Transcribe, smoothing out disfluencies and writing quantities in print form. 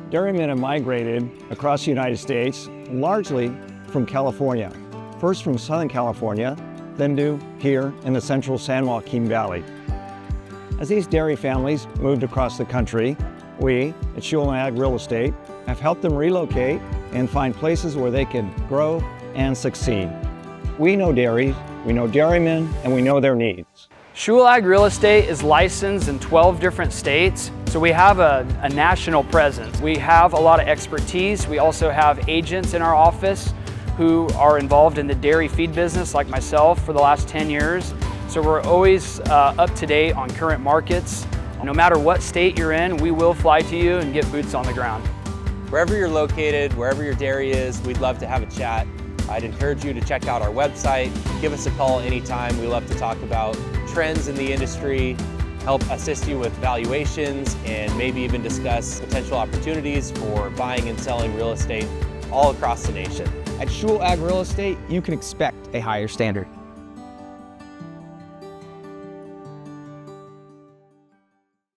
Dairymen have migrated across the United States, largely from California. First from Southern California, then to here in the central San Joaquin Valley. As these dairy families moved across the country, we at Schuil Ag Real Estate have helped them relocate and find places where they can grow and succeed. We know dairies, we know dairymen, and we know their needs. Schuil Ag Real Estate is licensed in 12 different states, so we have a national presence. We have a lot of expertise. We also have agents in our office who are involved in the dairy feed business like myself for the last 10 years. So we're always up to date on current markets. No matter what state you're in, we will fly to you and get boots on the ground. Wherever you're located, wherever your dairy is, we'd love to have a chat. I'd encourage you to check out our website, give us a call anytime. We love to talk about trends in the industry, help assist you with valuations, and maybe even discuss potential opportunities for buying and selling real estate all across the nation. At Schuil Ag Real Estate, you can expect a higher standard.